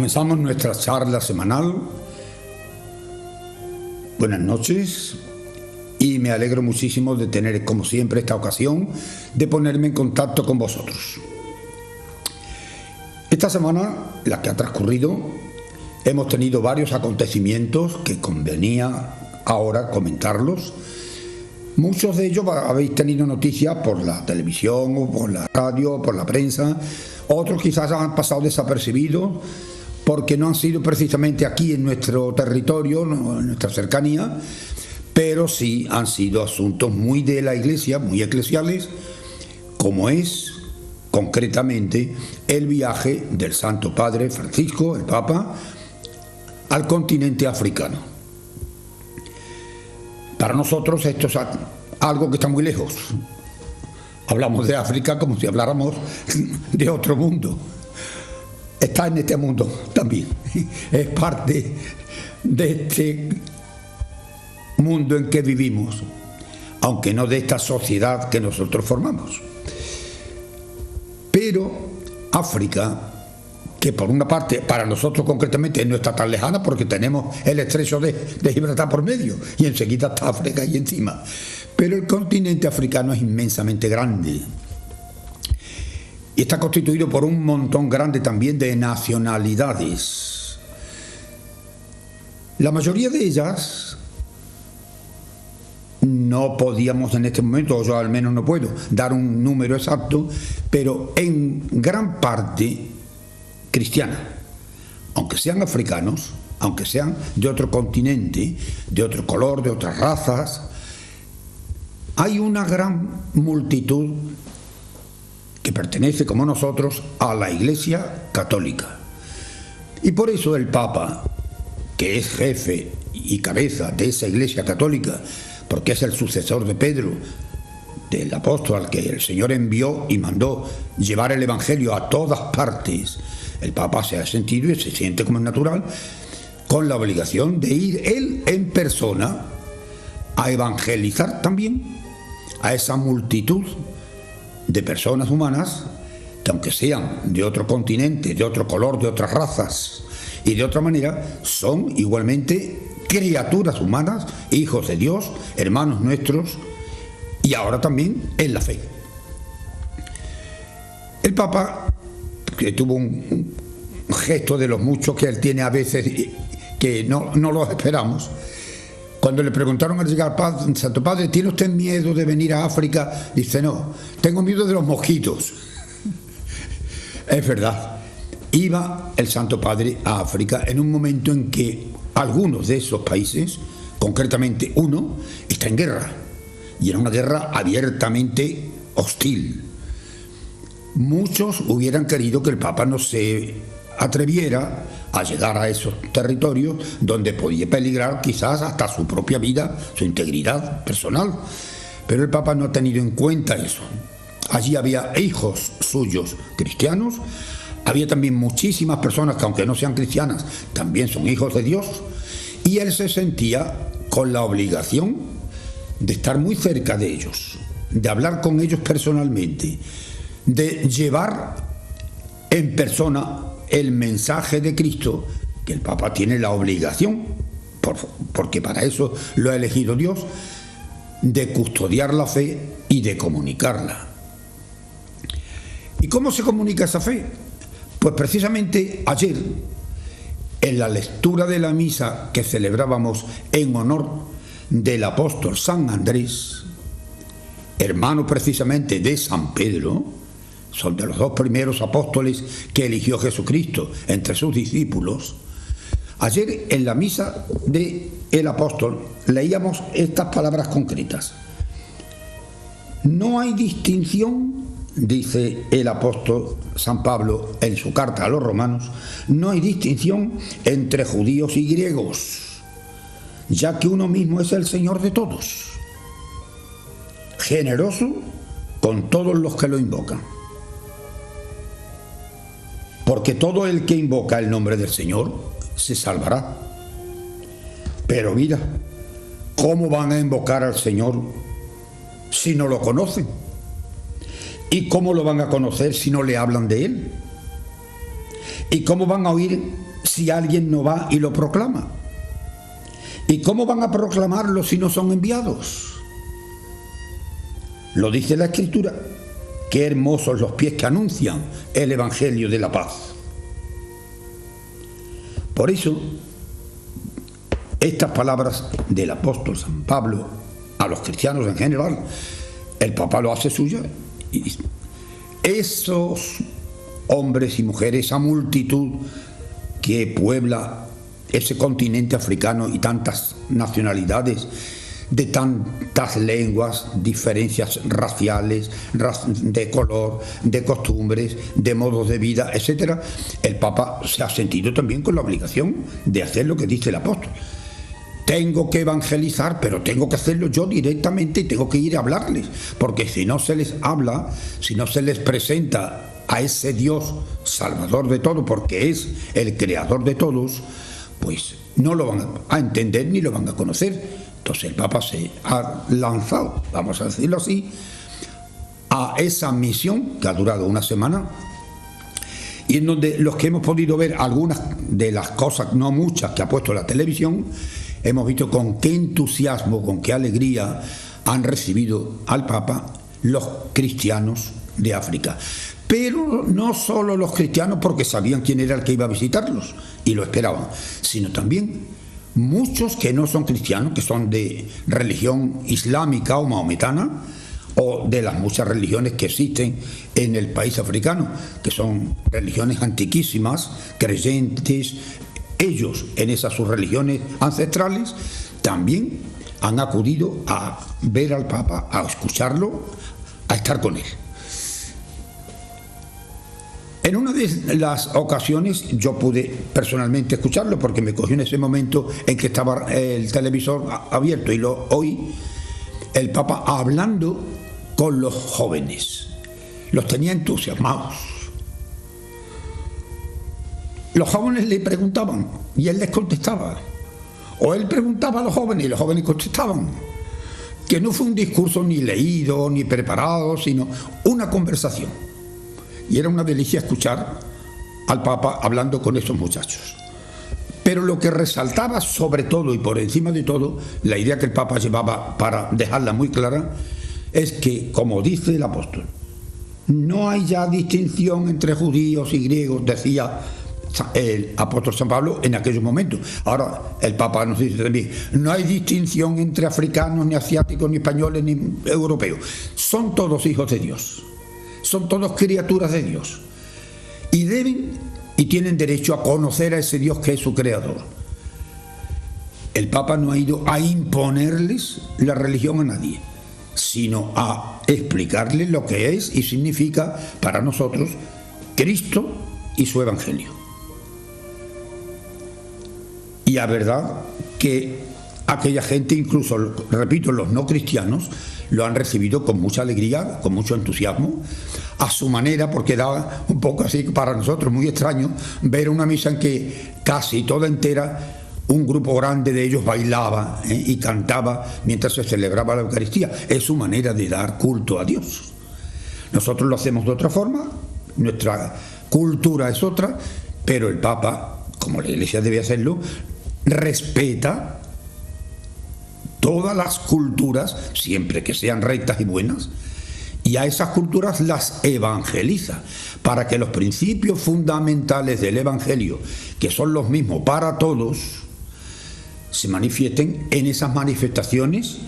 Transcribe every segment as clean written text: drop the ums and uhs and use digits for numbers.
Comenzamos nuestra charla semanal. Buenas noches y me alegro muchísimo de tener, como siempre, esta ocasión de ponerme en contacto con vosotros. Esta semana, la que ha transcurrido, hemos tenido varios acontecimientos que convenía ahora comentarlos. Muchos de ellos habéis tenido noticias por la televisión o por la radio o por la prensa. Otros quizás han pasado desapercibidos porque no han sido precisamente aquí en nuestro territorio, en nuestra cercanía, pero sí han sido asuntos muy de la Iglesia, muy eclesiales, como es concretamente el viaje del Santo Padre Francisco, el Papa, al continente africano. Para nosotros esto es algo que está muy lejos. Hablamos de África como si habláramos de otro mundo. Está en este mundo también. Es parte de este mundo en que vivimos, aunque no de esta sociedad que nosotros formamos. Pero África, que por una parte para nosotros concretamente no está tan lejana porque tenemos el estrecho de Gibraltar por medio y enseguida está África ahí encima, pero el continente africano es inmensamente grande y está constituido por un montón grande también de nacionalidades. La mayoría de ellas no podíamos en este momento, o yo al menos no puedo dar un número exacto, pero en gran parte cristiana, aunque sean africanos, aunque sean de otro continente, de otro color, de otras razas. Hay una gran multitud que pertenece, como nosotros, a la Iglesia Católica. Y por eso el Papa, que es jefe y cabeza de esa Iglesia Católica, porque es el sucesor de Pedro, del apóstol al que el Señor envió y mandó llevar el Evangelio a todas partes, el Papa se ha sentido y se siente como es natural con la obligación de ir él en persona a evangelizar también a esa multitud de personas humanas que, aunque sean de otro continente, de otro color, de otras razas y de otra manera, son igualmente criaturas humanas, hijos de Dios, hermanos nuestros, y ahora también en la fe. El Papa, que tuvo un gesto de los muchos que él tiene a veces que no los esperamos, cuando le preguntaron al llegar, Santo Padre, ¿tiene usted miedo de venir a África? Dice, no, tengo miedo de los mosquitos. Es verdad, iba el Santo Padre a África en un momento en que algunos de esos países, concretamente uno, está en guerra, y era una guerra abiertamente hostil. Muchos hubieran querido que el Papa no se atreviera a llegar a esos territorios donde podía peligrar quizás hasta su propia vida, su integridad personal. Pero el Papa no ha tenido en cuenta eso. Allí había hijos suyos cristianos, había también muchísimas personas que, aunque no sean cristianas, también son hijos de Dios, y él se sentía con la obligación de estar muy cerca de ellos, de hablar con ellos personalmente, de llevar en persona el mensaje de Cristo, que el Papa tiene la obligación, porque para eso lo ha elegido Dios, de custodiar la fe y de comunicarla. ¿Y cómo se comunica esa fe? Pues precisamente ayer, en la lectura de la misa que celebrábamos en honor del apóstol San Andrés, hermano precisamente de San Pedro, son de los dos primeros apóstoles que eligió Jesucristo entre sus discípulos. Ayer en la misa del apóstol leíamos estas palabras concretas. No hay distinción, dice el apóstol San Pablo en su carta a los romanos, no hay distinción entre judíos y griegos, ya que uno mismo es el Señor de todos, generoso con todos los que lo invocan. Porque todo el que invoca el nombre del Señor se salvará. Pero mira, ¿cómo van a invocar al Señor si no lo conocen? ¿Y cómo lo van a conocer si no le hablan de Él? ¿Y cómo van a oír si alguien no va y lo proclama? ¿Y cómo van a proclamarlo si no son enviados? Lo dice la Escritura. Qué hermosos los pies que anuncian el Evangelio de la paz. Por eso, estas palabras del apóstol San Pablo a los cristianos en general, el Papa lo hace suya. Y esos hombres y mujeres, esa multitud que puebla ese continente africano y tantas nacionalidades, de tantas lenguas, diferencias raciales, de color, de costumbres, de modos de vida, etc., el Papa se ha sentido también con la obligación de hacer lo que dice el apóstol. Tengo que evangelizar, pero tengo que hacerlo yo directamente y tengo que ir a hablarles, porque si no se les habla, si no se les presenta a ese Dios salvador de todo, porque es el creador de todos, pues no lo van a entender ni lo van a conocer. Entonces el Papa se ha lanzado, vamos a decirlo así, a esa misión que ha durado una semana, y en donde los que hemos podido ver algunas de las cosas, no muchas, que ha puesto la televisión, hemos visto con qué entusiasmo, con qué alegría han recibido al Papa los cristianos de África. Pero no solo los cristianos, porque sabían quién era el que iba a visitarlos y lo esperaban, sino también muchos que no son cristianos, que son de religión islámica o maometana, o de las muchas religiones que existen en el país africano, que son religiones antiquísimas, creyentes, ellos en esas sus religiones ancestrales, también han acudido a ver al Papa, a escucharlo, a estar con él. En una de las ocasiones yo pude personalmente escucharlo, porque me cogió en ese momento en que estaba el televisor abierto, y lo oí, el Papa hablando con los jóvenes. Los tenía entusiasmados. Los jóvenes le preguntaban y él les contestaba. O él preguntaba a los jóvenes y los jóvenes contestaban. Que no fue un discurso ni leído ni preparado, sino una conversación. Y era una delicia escuchar al Papa hablando con esos muchachos. Pero lo que resaltaba sobre todo y por encima de todo, la idea que el Papa llevaba para dejarla muy clara, es que, como dice el apóstol, no hay ya distinción entre judíos y griegos, decía el apóstol San Pablo en aquellos momentos. Ahora el Papa nos dice también, no hay distinción entre africanos, ni asiáticos, ni españoles, ni europeos. Son todos hijos de Dios. Son todos criaturas de Dios y deben y tienen derecho a conocer a ese Dios que es su creador. El Papa no ha ido a imponerles la religión a nadie, sino a explicarles lo que es y significa para nosotros Cristo y su Evangelio. Y la verdad que aquella gente, incluso, repito, los no cristianos, lo han recibido con mucha alegría, con mucho entusiasmo, a su manera, porque era un poco así para nosotros muy extraño ver una misa en que casi toda entera un grupo grande de ellos bailaba y cantaba mientras se celebraba la Eucaristía. Es su manera de dar culto a Dios. Nosotros lo hacemos de otra forma, nuestra cultura es otra, pero el Papa, como la Iglesia debe hacerlo, respeta todas las culturas, siempre que sean rectas y buenas, y a esas culturas las evangeliza, para que los principios fundamentales del Evangelio, que son los mismos para todos, se manifiesten en esas manifestaciones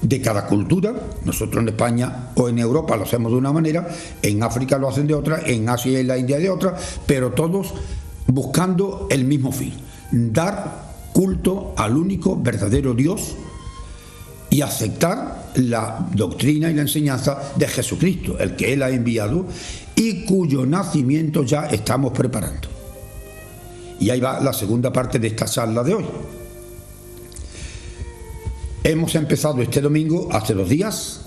de cada cultura. Nosotros en España o en Europa lo hacemos de una manera, en África lo hacen de otra, en Asia y en la India de otra, pero todos buscando el mismo fin, dar culto al único verdadero Dios y aceptar la doctrina y la enseñanza de Jesucristo, el que Él ha enviado y cuyo nacimiento ya estamos preparando. Y ahí va la segunda parte de esta charla de hoy. Hemos empezado este domingo, hace 2 días,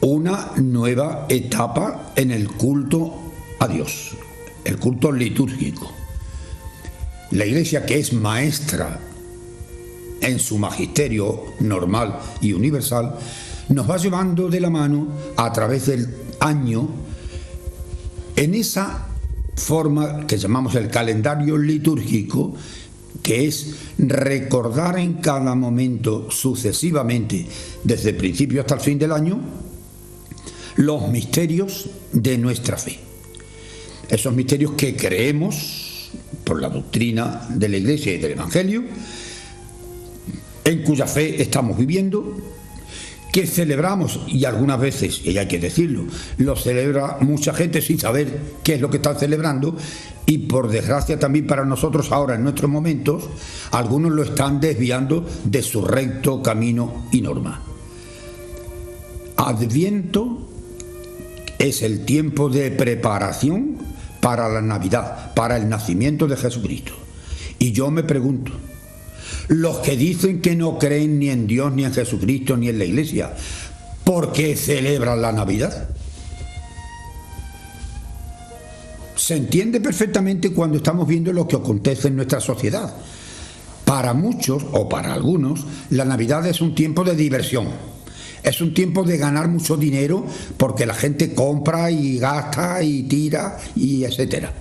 una nueva etapa en el culto a Dios, el culto litúrgico. La Iglesia, que es maestra en su magisterio normal y universal, nos va llevando de la mano a través del año en esa forma que llamamos el calendario litúrgico, que es recordar en cada momento sucesivamente, desde el principio hasta el fin del año, los misterios de nuestra fe. Esos misterios que creemos por la doctrina de la Iglesia y del Evangelio, en cuya fe estamos viviendo, que celebramos, y algunas veces, y hay que decirlo, lo celebra mucha gente sin saber qué es lo que están celebrando, y por desgracia también para nosotros ahora en nuestros momentos, algunos lo están desviando de su recto camino y norma. Adviento es el tiempo de preparación para la Navidad, para el nacimiento de Jesucristo. Y yo me pregunto, los que dicen que no creen ni en Dios, ni en Jesucristo, ni en la Iglesia, ¿por qué celebran la Navidad? Se entiende perfectamente cuando estamos viendo lo que acontece en nuestra sociedad. Para muchos, o para algunos, la Navidad es un tiempo de diversión. Es un tiempo de ganar mucho dinero porque la gente compra y gasta y tira y etcétera.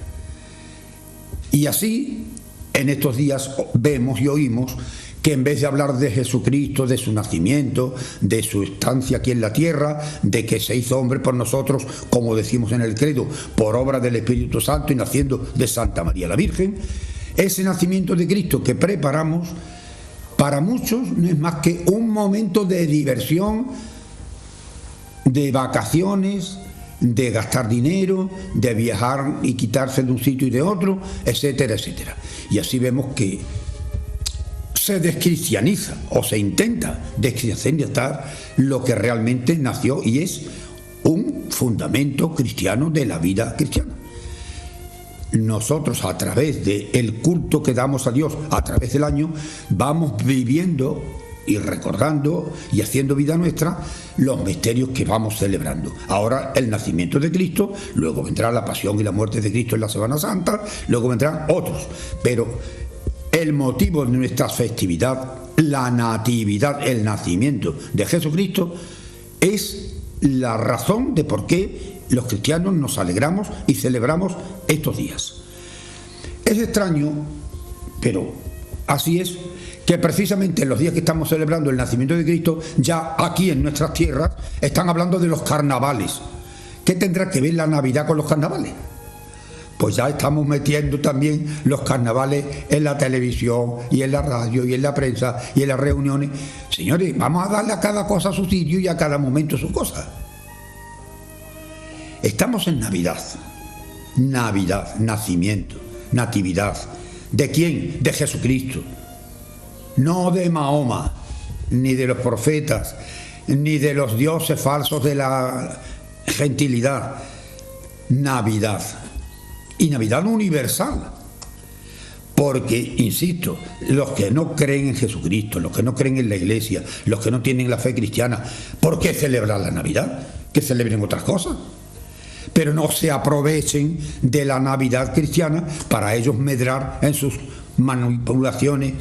Y así, en estos días vemos y oímos que en vez de hablar de Jesucristo, de su nacimiento, de su estancia aquí en la tierra, de que se hizo hombre por nosotros, como decimos en el credo, por obra del Espíritu Santo y naciendo de Santa María la Virgen, ese nacimiento de Cristo que preparamos, para muchos no es más que un momento de diversión, de vacaciones, de gastar dinero, de viajar y quitarse de un sitio y de otro, etcétera, etcétera. Y así vemos que se descristianiza o se intenta descristianizar lo que realmente nació y es un fundamento cristiano de la vida cristiana. Nosotros, a través del culto que damos a Dios a través del año, vamos viviendo y recordando y haciendo vida nuestra los misterios que vamos celebrando. Ahora el nacimiento de Cristo, luego vendrá la pasión y la muerte de Cristo en la Semana Santa, luego vendrán otros, pero el motivo de nuestra festividad, la natividad, el nacimiento de Jesucristo, es la razón de por qué los cristianos nos alegramos y celebramos estos días. Es extraño, pero así es, que precisamente en los días que estamos celebrando el nacimiento de Cristo, ya aquí en nuestras tierras están hablando de los carnavales. ¿Qué tendrá que ver la Navidad con los carnavales? Pues ya estamos metiendo también los carnavales en la televisión y en la radio y en la prensa y en las reuniones. Señores, vamos a darle a cada cosa su sitio y a cada momento su cosa. Estamos en Navidad. Navidad, nacimiento, natividad. ¿De quién? De Jesucristo. No de Mahoma, ni de los profetas, ni de los dioses falsos de la gentilidad. Navidad. Y Navidad universal. Porque, insisto, los que no creen en Jesucristo, los que no creen en la Iglesia, los que no tienen la fe cristiana, ¿por qué celebrar la Navidad? Que celebren otras cosas. Pero no se aprovechen de la Navidad cristiana para ellos medrar en sus manipulaciones,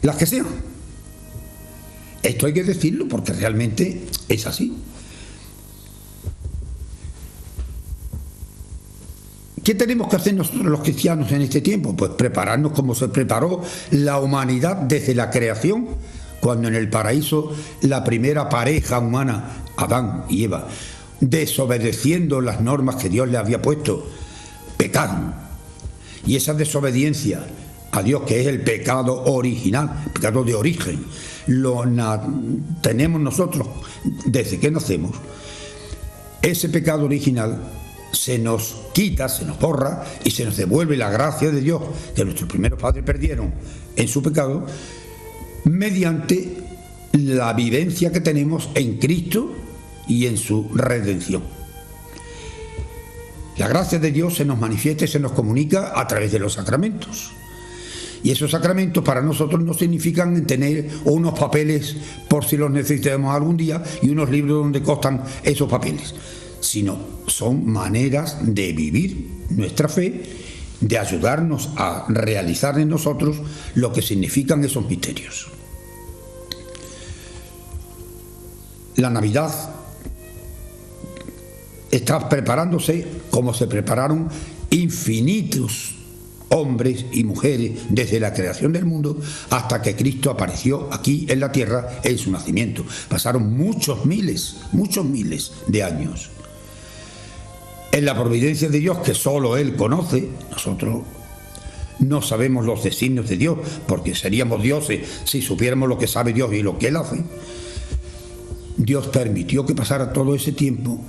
las que sean. Esto hay que decirlo porque realmente es así. ¿Qué tenemos que hacer nosotros los cristianos en este tiempo? Pues prepararnos como se preparó la humanidad desde la creación, cuando en el paraíso la primera pareja humana, Adán y Eva, desobedeciendo las normas que Dios le había puesto, pecaron. Y esa desobediencia a Dios, que es el pecado original, el pecado de origen, tenemos nosotros desde que nacemos. Ese pecado original se nos quita, se nos borra y se nos devuelve la gracia de Dios que nuestros primeros padres perdieron en su pecado, mediante la vivencia que tenemos en Cristo y en su redención. La gracia de Dios se nos manifiesta y se nos comunica a través de los sacramentos. Y esos sacramentos para nosotros no significan tener unos papeles por si los necesitemos algún día y unos libros donde constan esos papeles, sino son maneras de vivir nuestra fe, de ayudarnos a realizar en nosotros lo que significan esos misterios. La Navidad está preparándose como se prepararon infinitos hombres y mujeres desde la creación del mundo hasta que Cristo apareció aquí en la tierra en su nacimiento. Pasaron muchos miles de años. En la providencia de Dios, que solo Él conoce, nosotros no sabemos los designios de Dios, porque seríamos dioses si supiéramos lo que sabe Dios y lo que Él hace. Dios permitió que pasara todo ese tiempo,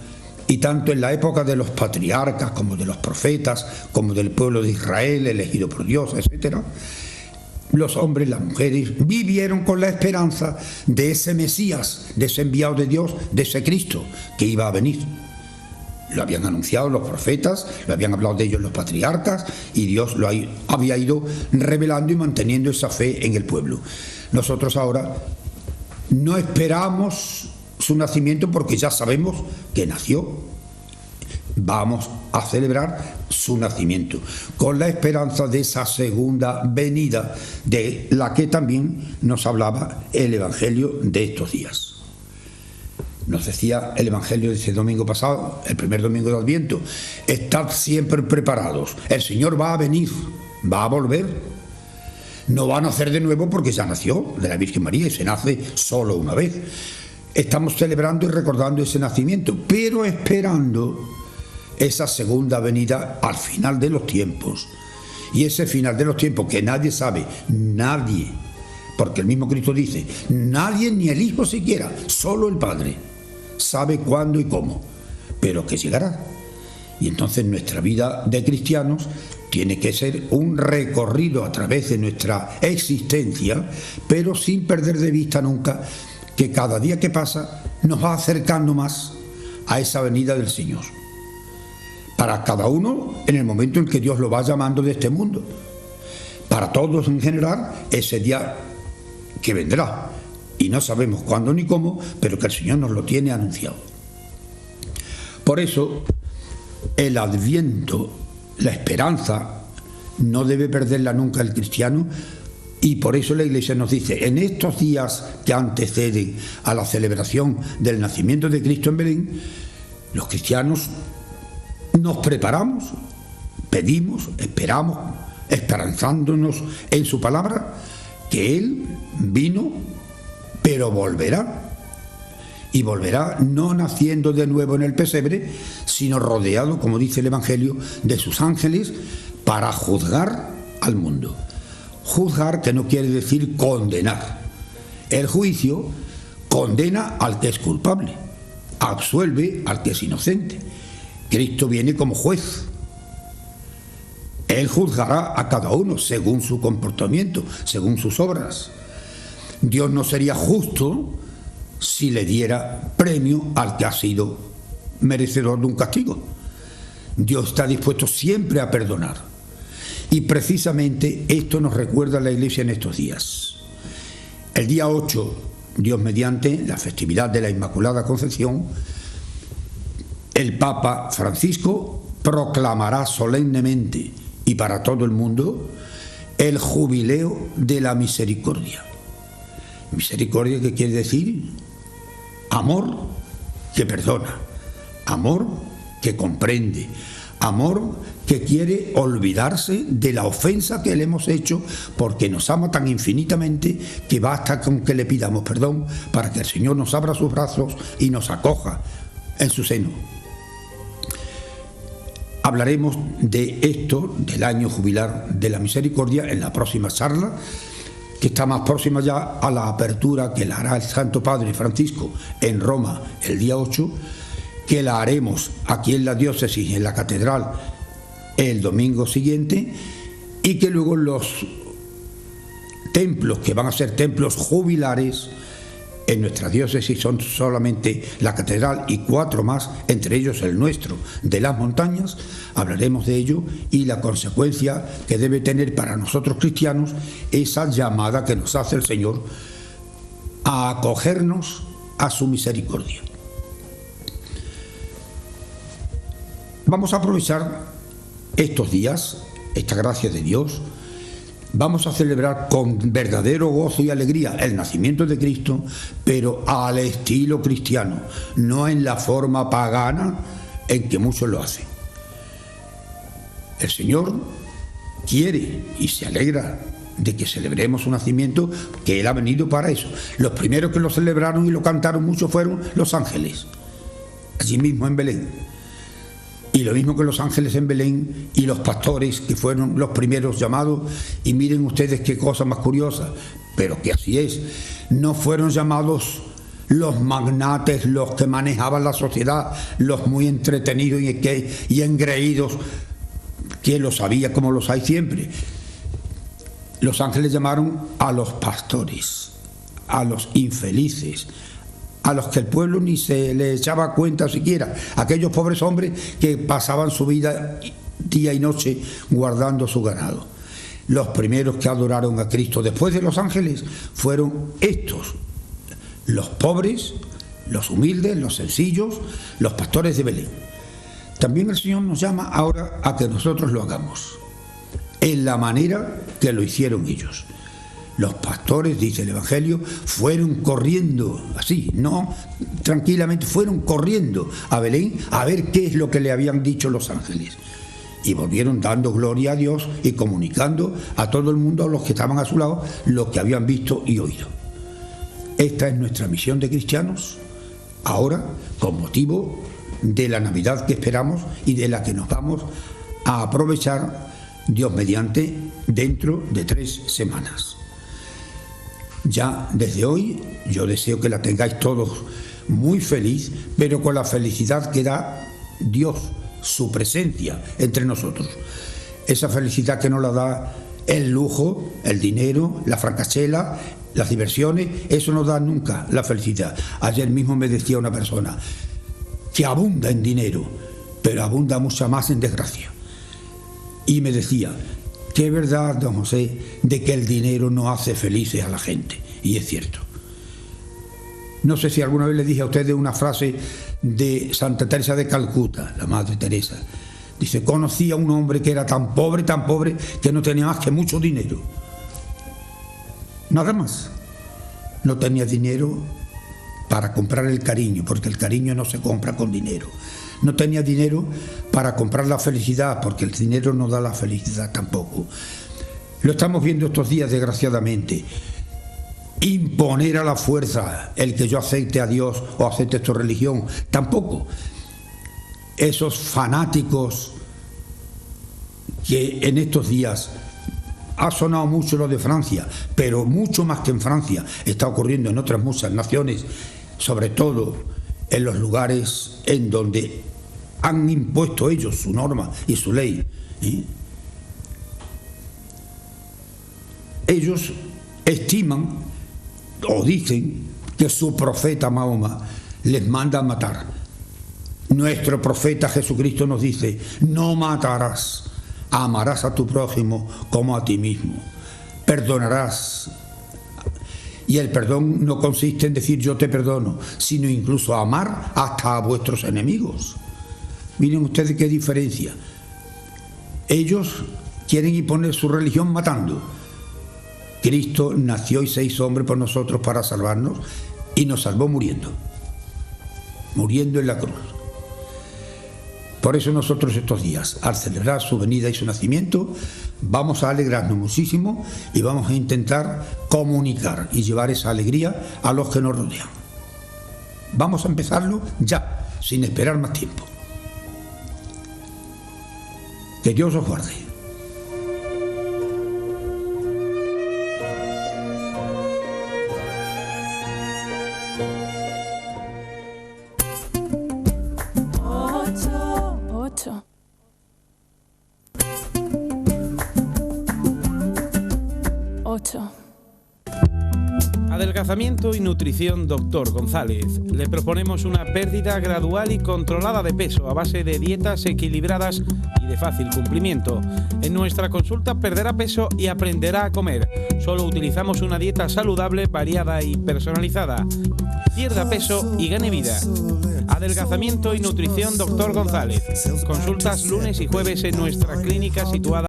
y tanto en la época de los patriarcas, como de los profetas, como del pueblo de Israel, elegido por Dios, etc., los hombres, las mujeres, vivieron con la esperanza de ese Mesías, de ese enviado de Dios, de ese Cristo que iba a venir. Lo habían anunciado los profetas, lo habían hablado de ellos los patriarcas, y Dios lo había ido revelando y manteniendo esa fe en el pueblo. Nosotros ahora no esperamos su nacimiento porque ya sabemos que nació. Vamos a celebrar su nacimiento con la esperanza de esa segunda venida, de la que también nos hablaba el Evangelio de estos días. Nos decía el Evangelio de ese domingo pasado, el primer domingo de Adviento: estad siempre preparados, el Señor va a venir, va a volver. No va a nacer de nuevo porque ya nació de la Virgen María y se nace solo una vez. Estamos celebrando y recordando ese nacimiento, pero esperando esa segunda venida al final de los tiempos. Y ese final de los tiempos que nadie sabe, nadie, porque el mismo Cristo dice, nadie, ni el Hijo siquiera, solo el Padre sabe cuándo y cómo, pero que llegará. Y entonces nuestra vida de cristianos tiene que ser un recorrido a través de nuestra existencia, pero sin perder de vista nunca que cada día que pasa nos va acercando más a esa venida del Señor. Para cada uno en el momento en que Dios lo va llamando de este mundo. Para todos en general, ese día que vendrá. Y no sabemos cuándo ni cómo, pero que el Señor nos lo tiene anunciado. Por eso, el Adviento, la esperanza, no debe perderla nunca el cristiano. Y por eso la Iglesia nos dice, en estos días que anteceden a la celebración del nacimiento de Cristo en Belén, los cristianos nos preparamos, pedimos, esperamos, esperanzándonos en su palabra, que Él vino, pero volverá. Y volverá no naciendo de nuevo en el pesebre, sino rodeado, como dice el Evangelio, de sus ángeles para juzgar al mundo. Juzgar, que no quiere decir condenar. El juicio condena al que es culpable, absuelve al que es inocente. Cristo viene como juez. Él juzgará a cada uno según su comportamiento, según sus obras. Dios no sería justo si le diera premio al que ha sido merecedor de un castigo. Dios está dispuesto siempre a perdonar. Y precisamente esto nos recuerda la Iglesia en estos días. El día 8, Dios mediante, la festividad de la Inmaculada Concepción, el Papa Francisco proclamará solemnemente y para todo el mundo el jubileo de la misericordia. Misericordia, que quiere decir amor que perdona, amor que comprende, amor que quiere olvidarse de la ofensa que le hemos hecho, porque nos ama tan infinitamente que basta con que le pidamos perdón para que el Señor nos abra sus brazos y nos acoja en su seno. Hablaremos de esto, del año jubilar de la misericordia, en la próxima charla, que está más próxima ya a la apertura que la hará el Santo Padre Francisco en Roma el día 8, que la haremos aquí en la diócesis, en la catedral, el domingo siguiente, y que luego los templos que van a ser templos jubilares en nuestra diócesis son solamente la catedral y 4 más, entre ellos el nuestro de las montañas. Hablaremos de ello y la consecuencia que debe tener para nosotros cristianos esa llamada que nos hace el Señor a acogernos a su misericordia. Vamos a aprovechar estos días, esta gracia de Dios. Vamos a celebrar con verdadero gozo y alegría el nacimiento de Cristo, pero al estilo cristiano, no en la forma pagana en que muchos lo hacen. El Señor quiere y se alegra de que celebremos su nacimiento, que Él ha venido para eso. Los primeros que lo celebraron y lo cantaron mucho fueron los ángeles, allí mismo en Belén. Y lo mismo que los ángeles en Belén y los pastores, que fueron los primeros llamados. Y miren ustedes qué cosa más curiosa, pero que así es. No fueron llamados los magnates, los que manejaban la sociedad, los muy entretenidos y engreídos, que lo sabía como los hay siempre. Los ángeles llamaron a los pastores, a los infelices, a los que el pueblo ni se le echaba cuenta siquiera, aquellos pobres hombres que pasaban su vida día y noche guardando su ganado. Los primeros que adoraron a Cristo después de los ángeles fueron estos, los pobres, los humildes, los sencillos, los pastores de Belén. También el Señor nos llama ahora a que nosotros lo hagamos en la manera que lo hicieron ellos. Los pastores, dice el Evangelio, fueron corriendo, así, no tranquilamente, fueron corriendo a Belén a ver qué es lo que le habían dicho los ángeles. Y volvieron dando gloria a Dios y comunicando a todo el mundo, a los que estaban a su lado, lo que habían visto y oído. Esta es nuestra misión de cristianos, ahora con motivo de la Navidad que esperamos y de la que nos vamos a aprovechar, Dios mediante, dentro de 3 semanas. Ya desde hoy yo deseo que la tengáis todos muy feliz, pero con la felicidad que da Dios, su presencia entre nosotros. Esa felicidad que nos la da el lujo, el dinero, la francachela, las diversiones, eso no da nunca la felicidad. Ayer mismo me decía una persona que abunda en dinero, pero abunda mucho más en desgracia. Y me decía que es verdad, don José, de que el dinero no hace felices a la gente. Y es cierto. No sé si alguna vez le dije a ustedes una frase de Santa Teresa de Calcuta, la Madre Teresa. Dice, conocí a un hombre que era tan pobre, que no tenía más que mucho dinero. Nada más. No tenía dinero para comprar el cariño, porque el cariño no se compra con dinero. No tenía dinero para comprar la felicidad, porque el dinero no da la felicidad tampoco. Lo estamos viendo estos días, desgraciadamente. Imponer a la fuerza el que yo acepte a Dios o acepte esta religión, tampoco. Esos fanáticos que en estos días ha sonado mucho lo de Francia, pero mucho más que en Francia está ocurriendo en otras muchas naciones, sobre todo en los lugares en donde han impuesto ellos su norma y su ley. Ellos estiman o dicen que su profeta Mahoma les manda a matar. Nuestro profeta Jesucristo nos dice, no matarás, amarás a tu prójimo como a ti mismo, perdonarás. Y el perdón no consiste en decir yo te perdono, sino incluso amar hasta a vuestros enemigos. Miren ustedes qué diferencia. Ellos quieren imponer su religión matando. Cristo nació y se hizo hombre por nosotros para salvarnos y nos salvó muriendo en la cruz. Por eso nosotros estos días, al celebrar su venida y su nacimiento, vamos a alegrarnos muchísimo y vamos a intentar comunicar y llevar esa alegría a los que nos rodean. Vamos a empezarlo ya, sin esperar más tiempo. Que Dios os guarde. Adelgazamiento y nutrición Dr. González. Le proponemos una pérdida gradual y controlada de peso a base de dietas equilibradas y de fácil cumplimiento. En nuestra consulta perderá peso y aprenderá a comer. Solo utilizamos una dieta saludable, variada y personalizada. Pierda peso y gane vida. Adelgazamiento y nutrición Dr. González. Consultas lunes y jueves en nuestra clínica situada